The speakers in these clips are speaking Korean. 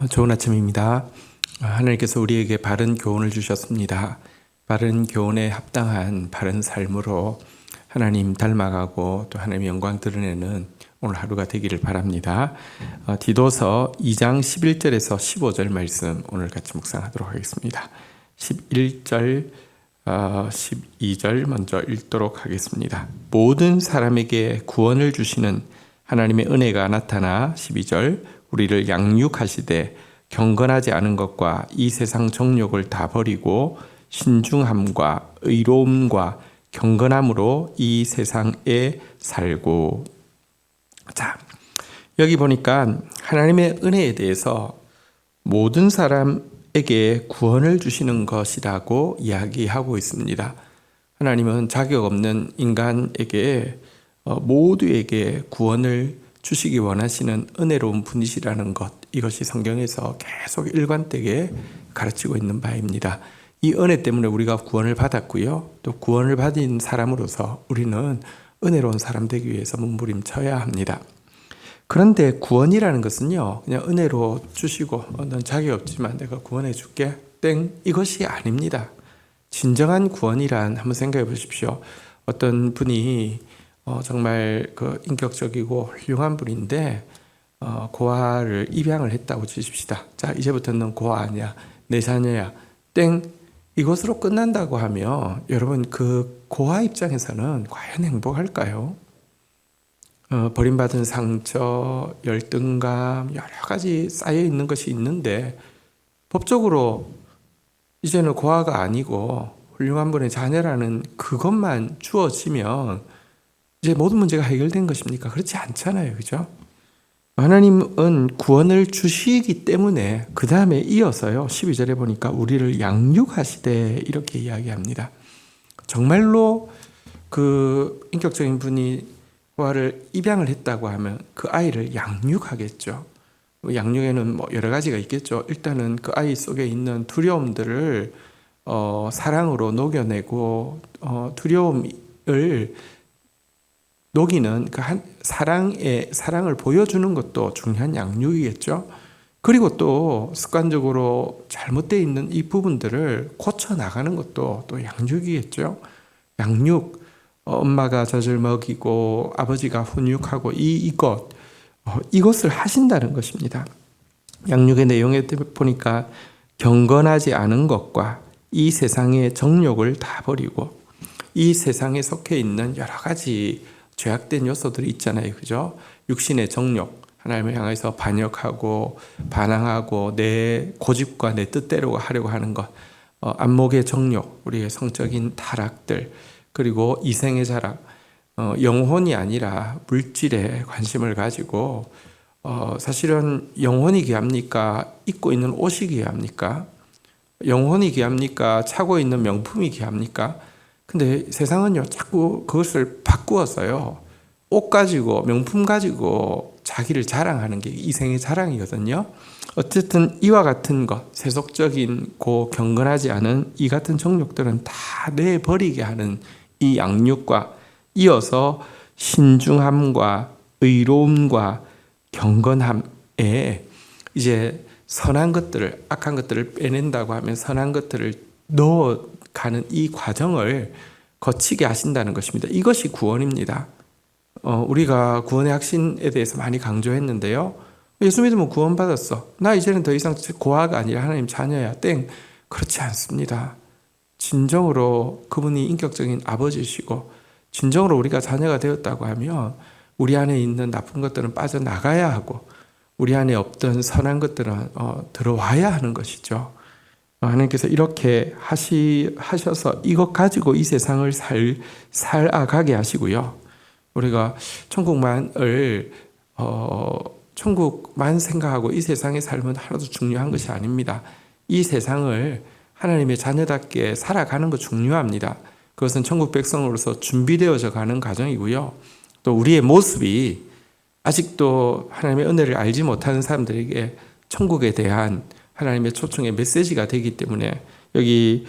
좋은 아침입니다. 하나님께서 우리에게 바른 교훈을 주셨습니다. 바른 교훈에 합당한 바른 삶으로 하나님 닮아가고 또 하나님의 영광 드러내는 오늘 하루가 되기를 바랍니다. 디도서 2장 11절에서 15절 말씀 오늘 같이 묵상하도록 하겠습니다. 11절, 12절 먼저 읽도록 하겠습니다. 모든 사람에게 구원을 주시는 하나님의 은혜가 나타나 12절 우리를 양육하시되 경건하지 않은 것과 이 세상 정욕을 다 버리고 신중함과 의로움과 경건함으로 이 세상에 살고. 자, 여기 보니까 하나님의 은혜에 대해서 모든 사람에게 구원을 주시는 것이라고 이야기하고 있습니다. 하나님은 자격 없는 인간에게 모두에게 구원을 주시기 원하시는 은혜로운 분이시라는 것, 이것이 성경에서 계속 일관되게 가르치고 있는 바입니다. 이 은혜 때문에 우리가 구원을 받았고요. 또 구원을 받은 사람으로서 우리는 은혜로운 사람 되기 위해서 몸부림쳐야 합니다. 그런데 구원이라는 것은요, 그냥 은혜로 주시고 넌 자격이 없지만 내가 구원해 줄게 땡, 이것이 아닙니다. 진정한 구원이란 한번 생각해 보십시오. 어떤 분이 정말 인격적이고 훌륭한 분인데 고아를 입양을 했다고 치십시다. 자, 이제부터는 넌 고아 아니야, 내 자녀야 땡, 이것으로 끝난다고 하면 여러분, 그 고아 입장에서는 과연 행복할까요? 버림받은 상처, 열등감, 여러 가지 쌓여 있는 것이 있는데 법적으로 이제는 고아가 아니고 훌륭한 분의 자녀라는 그것만 주어지면 이제 모든 문제가 해결된 것입니까? 그렇지 않잖아요. 그죠? 하나님은 구원을 주시기 때문에 그 다음에 이어서요, 12절에 보니까 우리를 양육하시되 이렇게 이야기합니다. 정말로 그 인격적인 분이 고아를 입양을 했다고 하면 그 아이를 양육하겠죠. 양육에는 여러 가지가 있겠죠. 일단은 그 아이 속에 있는 두려움들을 사랑으로 녹여내고 두려움을 녹이는 그 사랑을 보여주는 것도 중요한 양육이겠죠. 그리고 또 습관적으로 잘못되어 있는 이 부분들을 고쳐나가는 것도 또 양육이겠죠. 양육, 엄마가 젖을 먹이고 아버지가 훈육하고 이것을 하신다는 것입니다. 양육의 내용에 보니까 경건하지 않은 것과 이 세상의 정욕을 다 버리고, 이 세상에 속해 있는 여러 가지 죄악된 요소들이 있잖아요. 그죠? 육신의 정욕, 하나님을 향해서 반역하고 반항하고 내 고집과 내 뜻대로 하려고 하는 것, 안목의 정욕, 우리의 성적인 타락들, 그리고 이생의 자랑, 영혼이 아니라 물질에 관심을 가지고 사실은 영혼이 귀합니까? 입고 있는 옷이 귀합니까? 영혼이 귀합니까? 차고 있는 명품이 귀합니까? 근데 세상은요, 자꾸 그것을 바꾸었어요. 옷 가지고, 명품 가지고 자기를 자랑하는 게 이생의 자랑이거든요. 어쨌든 이와 같은 것, 세속적인 경건하지 않은 이 같은 정욕들은 다 내버리게 하는 이 양육과 이어서 신중함과 의로움과 경건함에 이제 선한 것들을, 악한 것들을 빼낸다고 하면 선한 것들을 넣어가는 이 과정을 거치게 하신다는 것입니다. 이것이 구원입니다. 우리가 구원의 확신에 대해서 많이 강조했는데요. 예수 믿으면 구원받았어, 나 이제는 더 이상 고아가 아니라 하나님 자녀야 땡, 그렇지 않습니다. 진정으로 그분이 인격적인 아버지시고 진정으로 우리가 자녀가 되었다고 하면 우리 안에 있는 나쁜 것들은 빠져나가야 하고 우리 안에 없던 선한 것들은 들어와야 하는 것이죠. 하나님께서 이렇게 하셔서 이것 가지고 이 세상을 살아가게 하시고요. 우리가 천국만 생각하고 이 세상의 삶은 하나도 중요한 것이 아닙니다. 이 세상을 하나님의 자녀답게 살아가는 거 중요합니다. 그것은 천국 백성으로서 준비되어져 가는 과정이고요. 또 우리의 모습이 아직도 하나님의 은혜를 알지 못하는 사람들에게 천국에 대한 하나님의 초청의 메시지가 되기 때문에 여기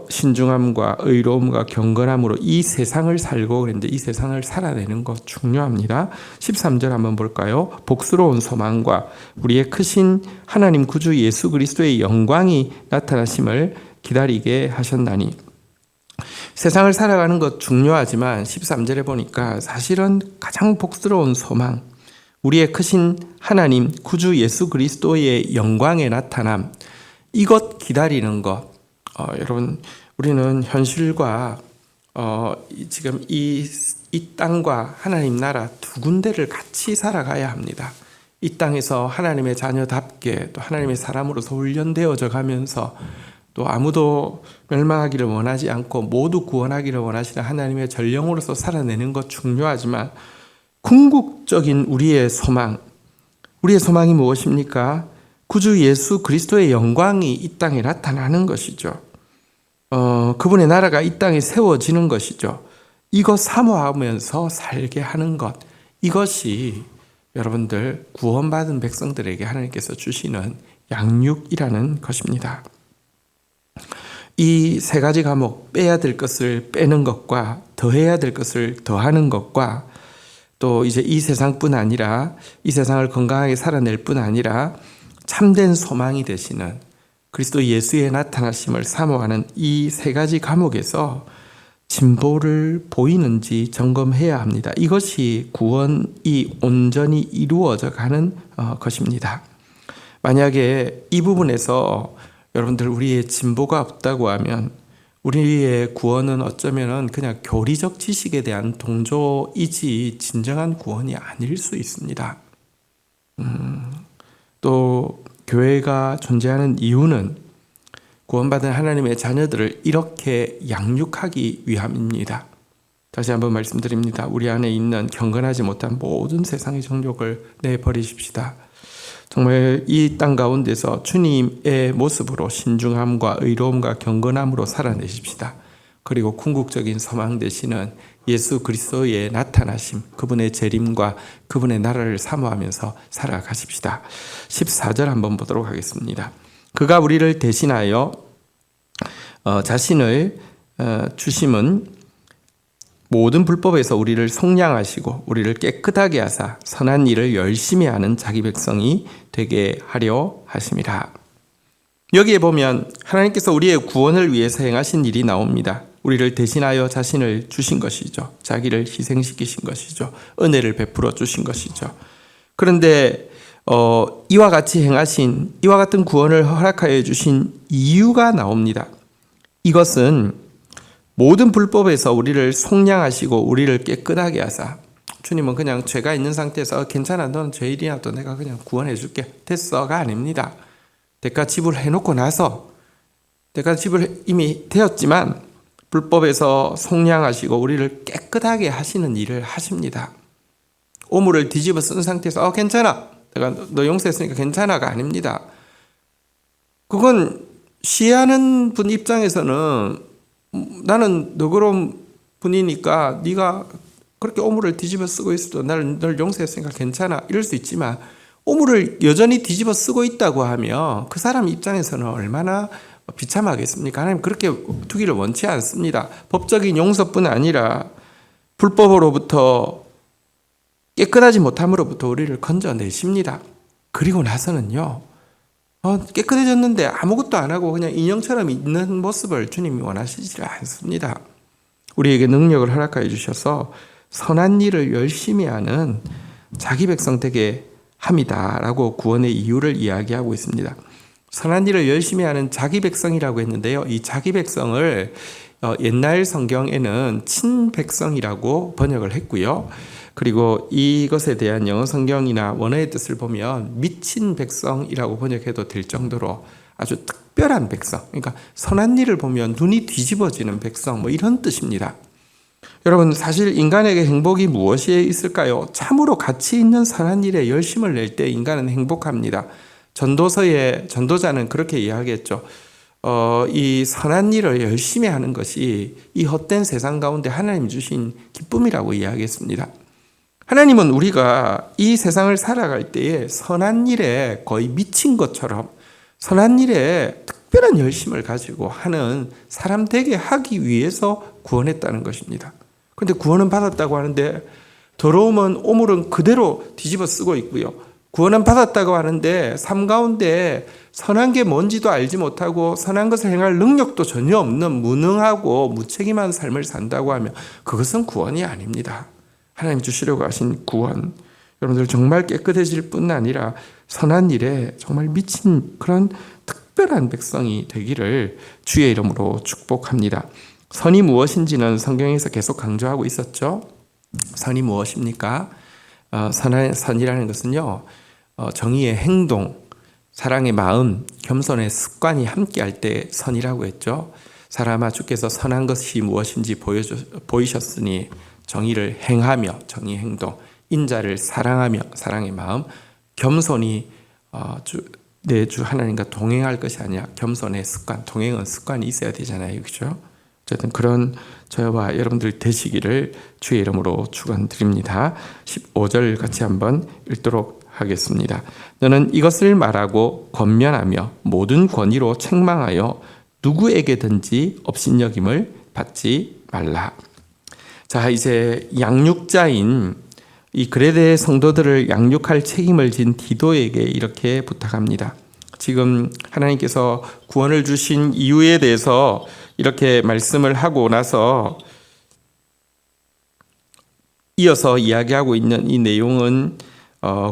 신중함과 의로움과 경건함으로 이 세상을 살고 그랬는데 이 세상을 살아내는 것 중요합니다. 13절 한번 볼까요? 복스러운 소망과 우리의 크신 하나님 구주 예수 그리스도의 영광이 나타나심을 기다리게 하셨나니. 세상을 살아가는 것 중요하지만 13절에 보니까 사실은 가장 복스러운 소망, 우리의 크신 하나님 구주 예수 그리스도의 영광의 나타남, 이것 기다리는 것. 여러분, 우리는 현실과 지금 이 땅과 하나님 나라 두 군데를 같이 살아가야 합니다. 이 땅에서 하나님의 자녀답게 또 하나님의 사람으로서 훈련되어져 가면서 또 아무도 멸망하기를 원하지 않고 모두 구원하기를 원하시는 하나님의 전령으로서 살아내는 것 중요하지만 궁극적인 우리의 소망이 무엇입니까? 구주 예수 그리스도의 영광이 이 땅에 나타나는 것이죠. 그분의 나라가 이 땅에 세워지는 것이죠. 이것 사모하면서 살게 하는 것, 이것이 여러분들 구원받은 백성들에게 하나님께서 주시는 양육이라는 것입니다. 이 세 가지 과목, 빼야 될 것을 빼는 것과 더해야 될 것을 더하는 것과 또 이제 이 세상뿐 아니라 이 세상을 건강하게 살아낼 뿐 아니라 참된 소망이 되시는 그리스도 예수의 나타나심을 사모하는 이 세 가지 과목에서 진보를 보이는지 점검해야 합니다. 이것이 구원이 온전히 이루어져 가는 것입니다. 만약에 이 부분에서 여러분들 우리의 진보가 없다고 하면 우리의 구원은 어쩌면 그냥 교리적 지식에 대한 동조이지 진정한 구원이 아닐 수 있습니다. 또 교회가 존재하는 이유는 구원받은 하나님의 자녀들을 이렇게 양육하기 위함입니다. 다시 한번 말씀드립니다. 우리 안에 있는 경건하지 못한 모든 세상의 정욕을 내버리십시다. 정말 이 땅 가운데서 주님의 모습으로 신중함과 의로움과 경건함으로 살아내십시다. 그리고 궁극적인 소망 되시는 예수 그리스도의 나타나심, 그분의 재림과 그분의 나라를 사모하면서 살아가십시다. 14절 한번 보도록 하겠습니다. 그가 우리를 대신하여 자신을 주심은 모든 불법에서 우리를 속량하시고 우리를 깨끗하게 하사 선한 일을 열심히 하는 자기 백성이 되게 하려 하심이라. 여기에 보면 하나님께서 우리의 구원을 위해서 행하신 일이 나옵니다. 우리를 대신하여 자신을 주신 것이죠. 자기를 희생시키신 것이죠. 은혜를 베풀어 주신 것이죠. 그런데 이와 같이 행하신 이와 같은 구원을 허락하여 주신 이유가 나옵니다. 이것은 모든 불법에서 우리를 속량하시고 우리를 깨끗하게 하사, 주님은 그냥 죄가 있는 상태에서 괜찮아, 너는 죄인이라도 내가 그냥 구원해 줄게, 됐어가 아닙니다. 대가 지불해놓고 나서 대가 지불 이미 되었지만 불법에서 속량하시고 우리를 깨끗하게 하시는 일을 하십니다. 오물을 뒤집어 쓴 상태에서 괜찮아, 내가 너 용서했으니까 괜찮아가 아닙니다. 그건 시해하는 분 입장에서는 나는 너그러운 분이니까 네가 그렇게 오물을 뒤집어 쓰고 있어도 널 용서했으니까 괜찮아 이럴 수 있지만, 오물을 여전히 뒤집어 쓰고 있다고 하면 그 사람 입장에서는 얼마나 비참하겠습니까? 하나님 그렇게 두기를 원치 않습니다. 법적인 용서뿐 아니라 불법으로부터 깨끗하지 못함으로부터 우리를 건져내십니다. 그리고 나서는요, 깨끗해졌는데 아무것도 안 하고 그냥 인형처럼 있는 모습을 주님이 원하시지 않습니다. 우리에게 능력을 허락하여 주셔서 선한 일을 열심히 하는 자기 백성 되게 합니다라고 구원의 이유를 이야기하고 있습니다. 선한 일을 열심히 하는 자기 백성이라고 했는데요, 이 자기 백성을 옛날 성경에는 친백성이라고 번역을 했고요. 그리고 이것에 대한 영어 성경이나 원어의 뜻을 보면 미친 백성이라고 번역해도 될 정도로 아주 특별한 백성, 그러니까 선한 일을 보면 눈이 뒤집어지는 백성, 이런 뜻입니다. 여러분, 사실 인간에게 행복이 무엇이 있을까요? 참으로 가치 있는 선한 일에 열심을 낼 때 인간은 행복합니다. 전도서의 전도자는 그렇게 이야기했죠. 이 선한 일을 열심히 하는 것이 이 헛된 세상 가운데 하나님 주신 기쁨이라고 이야기했습니다. 하나님은 우리가 이 세상을 살아갈 때에 선한 일에 거의 미친 것처럼, 선한 일에 특별한 열심을 가지고 하는 사람 되게 하기 위해서 구원했다는 것입니다. 그런데 구원은 받았다고 하는데 더러움은 오물은 그대로 뒤집어 쓰고 있고요. 구원은 받았다고 하는데 삶 가운데 선한 게 뭔지도 알지 못하고 선한 것을 행할 능력도 전혀 없는 무능하고 무책임한 삶을 산다고 하면 그것은 구원이 아닙니다. 하나님 주시려고 하신 구원, 여러분들 정말 깨끗해질 뿐 아니라 선한 일에 정말 미친 그런 특별한 백성이 되기를 주의 이름으로 축복합니다. 선이 무엇인지는 성경에서 계속 강조하고 있었죠. 선이 무엇입니까? 선이라는 것은요, 정의의 행동, 사랑의 마음, 겸손의 습관이 함께할 때 선이라고 했죠. 사람아 주께서 선한 것이 무엇인지 보이셨으니 정의를 행하며 정의의 행동, 인자를 사랑하며 사랑의 마음, 겸손이 내 주 하나님과 동행할 것이 아니라 겸손의 습관, 동행은 습관이 있어야 되잖아요. 그렇죠? 어쨌든 그런 저와 여러분들 되시기를 주의 이름으로 축원드립니다. 15절 같이 한번 읽도록 하겠습니다. 너는 이것을 말하고 권면하며 모든 권위로 책망하여 누구에게든지 업신여김을 받지 말라. 자, 이제 양육자인 이 그레데 성도들을 양육할 책임을 진 디도에게 이렇게 부탁합니다. 지금 하나님께서 구원을 주신 이유에 대해서 이렇게 말씀을 하고 나서 이어서 이야기하고 있는 이 내용은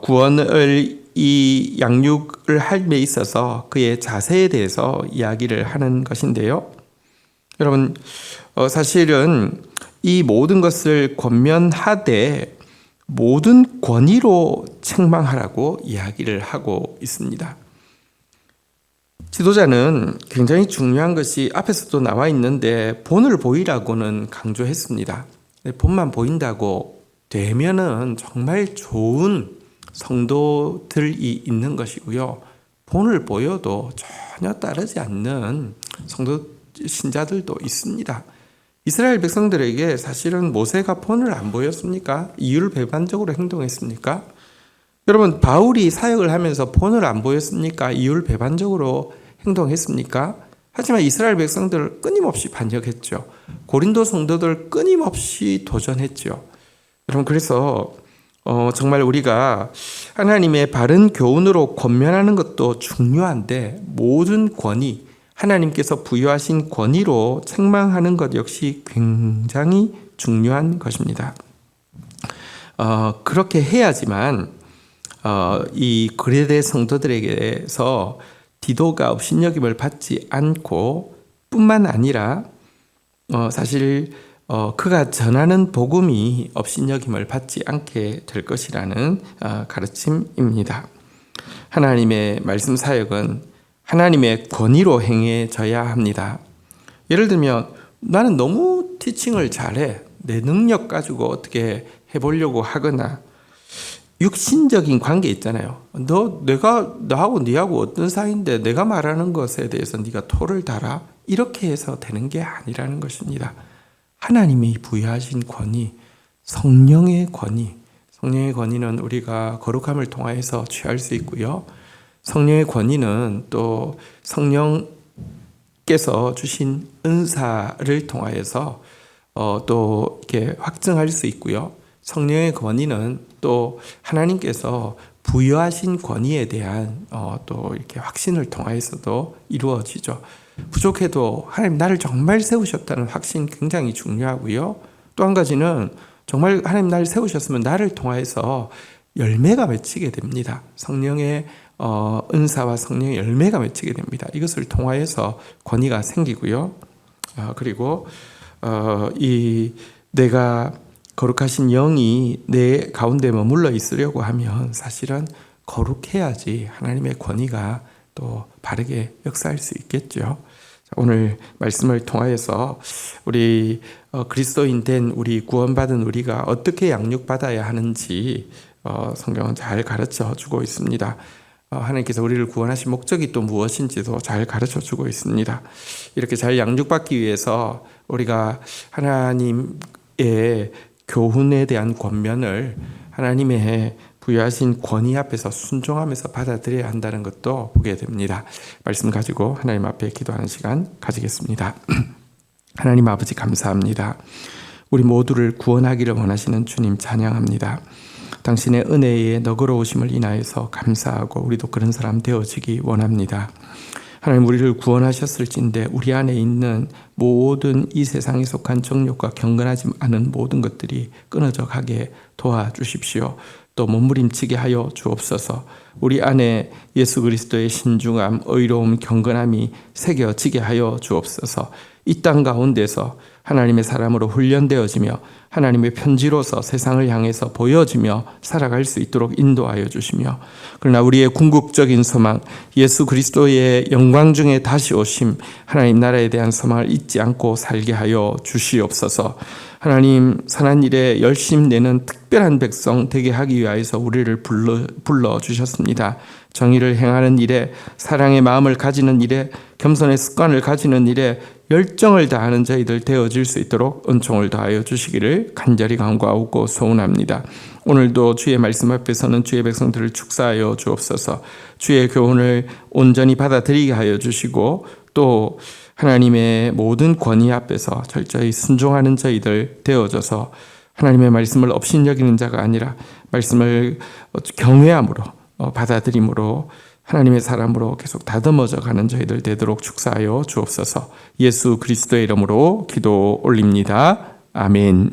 구원을 이 양육을 함에 있어서 그의 자세에 대해서 이야기를 하는 것인데요. 여러분, 사실은 이 모든 것을 권면하되 모든 권위로 책망하라고 이야기를 하고 있습니다. 지도자는 굉장히 중요한 것이 앞에서도 나와 있는데 본을 보이라고는 강조했습니다. 본만 보인다고 되면은 정말 좋은 성도들이 있는 것이고요. 본을 보여도 전혀 따르지 않는 신자들도 있습니다. 이스라엘 백성들에게 사실은 모세가 본을 안 보였습니까? 이율 배반적으로 행동했습니까? 여러분, 바울이 사역을 하면서 본을 안 보였습니까? 이율 배반적으로 행동했습니까? 하지만 이스라엘 백성들을 끊임없이 반역했죠. 고린도 성도들 끊임없이 도전했죠. 여러분, 그래서 정말 우리가 하나님의 바른 교훈으로 권면하는 것도 중요한데 모든 권위, 하나님께서 부여하신 권위로 책망하는 것 역시 굉장히 중요한 것입니다. 그렇게 해야지만 이 그레데 성도들에게서 디도가 업신여김을 받지 않고 뿐만 아니라 사실 그가 전하는 복음이 업신여김을 받지 않게 될 것이라는 가르침입니다. 하나님의 말씀 사역은 하나님의 권위로 행해져야 합니다. 예를 들면 나는 너무 티칭을 잘해. 내 능력 가지고 어떻게 해보려고 하거나 육신적인 관계 있잖아요. 나하고 네하고 어떤 사이인데 내가 말하는 것에 대해서 네가 토를 달아? 이렇게 해서 되는 게 아니라는 것입니다. 하나님이 부여하신 권위, 성령의 권위는 우리가 거룩함을 통하여서 취할 수 있고요. 성령의 권위는 또 성령께서 주신 은사를 통하여서 또 이렇게 확증할 수 있고요. 성령의 권위는 또 하나님께서 부여하신 권위에 대한 또 이렇게 확신을 통하여서도 이루어지죠. 부족해도 하나님 나를 정말 세우셨다는 확신 굉장히 중요하고요. 또 한 가지는 정말 하나님 나를 세우셨으면 나를 통하여서 열매가 맺히게 됩니다. 성령의 은사와 성령의 열매가 맺히게 됩니다. 이것을 통하여서 권위가 생기고요. 그리고 이 내가 거룩하신 영이 내 가운데 머물러 있으려고 하면 사실은 거룩해야지 하나님의 권위가 또 바르게 역사할 수 있겠죠. 오늘 말씀을 통하여서 우리 그리스도인 된 우리 구원받은 우리가 어떻게 양육받아야 하는지 성경은 잘 가르쳐 주고 있습니다. 하나님께서 우리를 구원하신 목적이 또 무엇인지도 잘 가르쳐 주고 있습니다. 이렇게 잘 양육받기 위해서 우리가 하나님의 교훈에 대한 권면을 하나님의 부여하신 권위 앞에서 순종하면서 받아들여야 한다는 것도 보게 됩니다. 말씀 가지고 하나님 앞에 기도하는 시간 가지겠습니다. 하나님 아버지 감사합니다. 우리 모두를 구원하기를 원하시는 주님 찬양합니다. 당신의 은혜의 너그러우심을 인하여서 감사하고 우리도 그런 사람 되어지기 원합니다. 하나님 우리를 구원하셨을진데 우리 안에 있는 모든 이 세상에 속한 정욕과 경건하지 않은 모든 것들이 끊어져 가게 도와주십시오. 또 몸부림치게 하여 주옵소서. 우리 안에 예수 그리스도의 신중함, 의로움, 경건함이 새겨지게 하여 주옵소서. 이 땅 가운데서 하나님의 사람으로 훈련되어지며 하나님의 편지로서 세상을 향해서 보여지며 살아갈 수 있도록 인도하여 주시며, 그러나 우리의 궁극적인 소망, 예수 그리스도의 영광 중에 다시 오심, 하나님 나라에 대한 소망을 잊지 않고 살게 하여 주시옵소서. 하나님 선한 일에 열심 내는 특별한 백성 되게 하기 위하여서 우리를 불러주셨습니다. 정의를 행하는 일에, 사랑의 마음을 가지는 일에, 겸손의 습관을 가지는 일에 열정을 다하는 저희들 되어질 수 있도록 은총을 더하여 주시기를 간절히 간구하고 소원합니다. 오늘도 주의 말씀 앞에서는 주의 백성들을 축사하여 주옵소서. 주의 교훈을 온전히 받아들이게 하여 주시고, 또 하나님의 모든 권위 앞에서 철저히 순종하는 저희들 되어져서 하나님의 말씀을 업신여기는 자가 아니라 말씀을 경외함으로 받아들임으로 하나님의 사람으로 계속 다듬어져 가는 저희들 되도록 축사하여 주옵소서. 예수 그리스도의 이름으로 기도 올립니다. 아멘.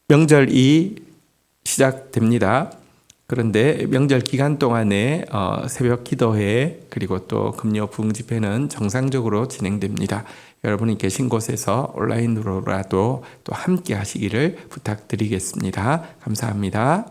명절이 시작됩니다. 그런데 명절 기간 동안에 새벽 기도회 그리고 또 금요 부흥 집회는 정상적으로 진행됩니다. 여러분이 계신 곳에서 온라인으로라도 또 함께 하시기를 부탁드리겠습니다. 감사합니다.